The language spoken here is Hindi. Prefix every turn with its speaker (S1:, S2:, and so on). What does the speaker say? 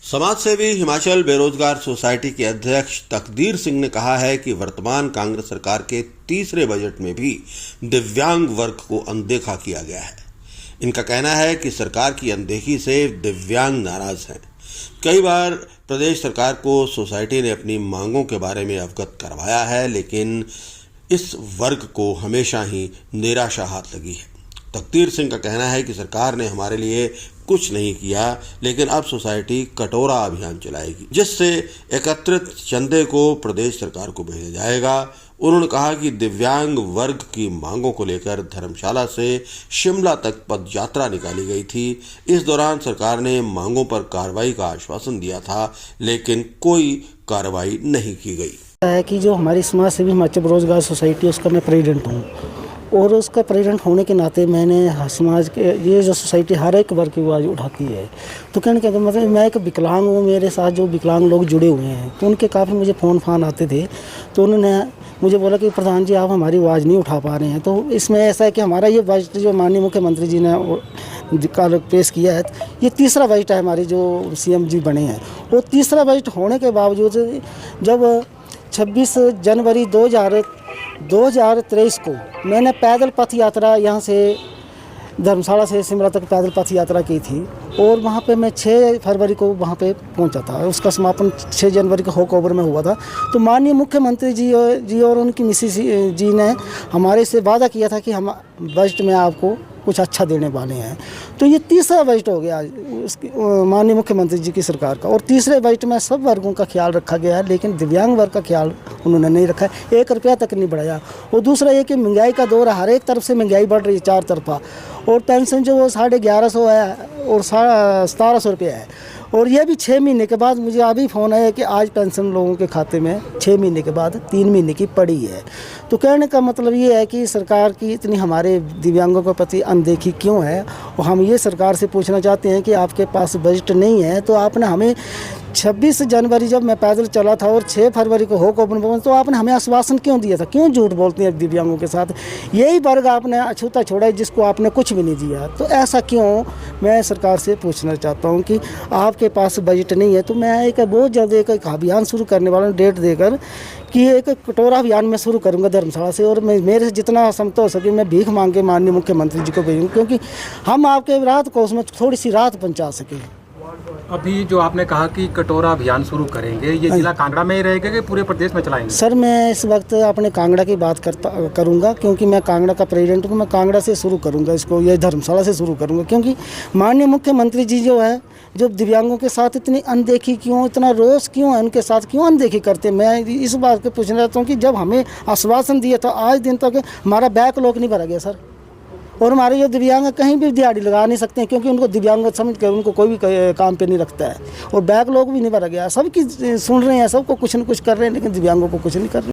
S1: समाजसेवी हिमाचल बेरोजगार सोसाइटी के अध्यक्ष तकदीर सिंह ने कहा है कि वर्तमान कांग्रेस सरकार के तीसरे बजट में भी दिव्यांग वर्ग को अनदेखा किया गया है। इनका कहना है कि सरकार की अनदेखी से दिव्यांग नाराज हैं। कई बार प्रदेश सरकार को सोसाइटी ने अपनी मांगों के बारे में अवगत करवाया है, लेकिन इस वर्ग को हमेशा ही निराशा हाथ लगी है। तकदीर सिंह का कहना है कि सरकार ने हमारे लिए कुछ नहीं किया, लेकिन अब सोसाइटी कटोरा अभियान चलाएगी, जिससे एकत्रित चंदे को प्रदेश सरकार को भेजा जाएगा। उन्होंने कहा कि दिव्यांग वर्ग की मांगों को लेकर धर्मशाला से शिमला तक पद यात्रा निकाली गई थी। इस दौरान सरकार ने मांगों पर कार्रवाई का आश्वासन दिया था, लेकिन कोई कार्रवाई नहीं की गई।
S2: है कि जो हमारी समाज सेवी हिमाचल बेरोजगार सोसाइटी, उसका मैं प्रेसिडेंट हूँ और उसका प्रेसिडेंट होने के नाते मैंने समाज के ये जो सोसाइटी हर एक वर्ग की आवाज़ उठाती है। तो कहने का मतलब मैं एक विकलांग हूँ, मेरे साथ जो विकलांग लोग जुड़े हुए हैं, तो उनके काफ़ी मुझे फ़ोन आते थे। तो उन्होंने मुझे बोला कि प्रधान जी आप हमारी आवाज़ नहीं उठा पा रहे हैं। तो इसमें ऐसा है कि हमारा ये बजट जो माननीय मुख्यमंत्री जी ने कल पेश किया है, ये तीसरा बजट है हमारे जो सीएम जी बने हैं। वो तीसरा बजट होने के बावजूद जब 26 जनवरी 2023 को मैंने पैदल पथ यात्रा यहाँ से धर्मशाला से शिमला तक पैदल पथ यात्रा की थी और वहाँ पे मैं 6 फरवरी को वहाँ पे पहुँचा था। उसका समापन 6 जनवरी को होकओवर में हुआ था। तो माननीय मुख्यमंत्री जी और उनकी मिसेस जी ने हमारे से वादा किया था कि हम बजट में आपको कुछ अच्छा देने वाले हैं। तो ये तीसरा बजट हो गया उसकी माननीय मुख्यमंत्री जी की सरकार का, और तीसरे बजट में सब वर्गों का ख्याल रखा गया है, लेकिन दिव्यांग वर्ग का ख्याल उन्होंने नहीं रखा है। 1 रुपया तक नहीं बढ़ाया। और दूसरा ये कि महंगाई का दौर है, हर एक तरफ से महंगाई बढ़ रही है, 4 तरफा। और पेंशन जो वो 1150 है और 1700 रुपये है। और ये भी 6 महीने के बाद मुझे अभी फ़ोन आया कि आज पेंशन लोगों के खाते में 6 महीने के बाद 3 महीने की पड़ी है। तो कहने का मतलब ये है कि सरकार की इतनी हमारे दिव्यांगों के प्रति अनदेखी क्यों है। और हम ये सरकार से पूछना चाहते हैं कि आपके पास बजट नहीं है तो आपने हमें 26 जनवरी जब मैं पैदल चला था और 6 फरवरी को होकओवर में, तो आपने हमें आश्वासन क्यों दिया था? क्यों झूठ बोलते हैं दिव्यांगों के साथ? यही वर्ग आपने अछूता छोड़ा है जिसको आपने कुछ भी नहीं दिया। तो ऐसा क्यों, मैं सरकार से पूछना चाहता हूं कि आपके पास बजट नहीं है। तो मैं एक बहुत जल्द एक अभियान शुरू करने वाला हूँ, डेट देकर, कि एक कटोरा अभियान में शुरू करूँगा धर्मशाला से। और मैं मेरे से जितना क्षमता हो सके मैं भीख मांग के माननीय मुख्यमंत्री जी को भेजूँगा, क्योंकि हम आपके राहत कोष में थोड़ी सी राहत पहुँचा सकें।
S3: अभी जो आपने कहा कि कटोरा अभियान शुरू करेंगे, ये जिला कांगड़ा में ही रहेगा कि पूरे प्रदेश में चलाएंगे?
S2: सर मैं इस वक्त अपने कांगड़ा की बात करूंगा, क्योंकि मैं कांगड़ा का प्रेसिडेंट हूँ। मैं कांगड़ा से शुरू करूंगा इसको, ये धर्मशाला से शुरू करूंगा, क्योंकि माननीय मुख्यमंत्री जी जो है, जो दिव्यांगों के साथ इतनी अनदेखी क्यों, इतना रोष क्यों है, उनके साथ क्यों अनदेखी करते हैं। मैं इस बात को पूछना चाहता हूँ कि जब हमें आश्वासन दिया था, आज दिन तक हमारा बैकलॉग नहीं भरा गया सर। और हमारे जो दिव्यांग कहीं भी दिहाड़ी लगा नहीं सकते हैं, क्योंकि उनको दिव्यांग समझ कर उनको कोई भी काम पे नहीं रखता है। और बैकलॉग भी नहीं भरा गया। सबकी सुन रहे हैं, सबको कुछ न कुछ कर रहे हैं, लेकिन दिव्यांगों को कुछ नहीं कर रहे।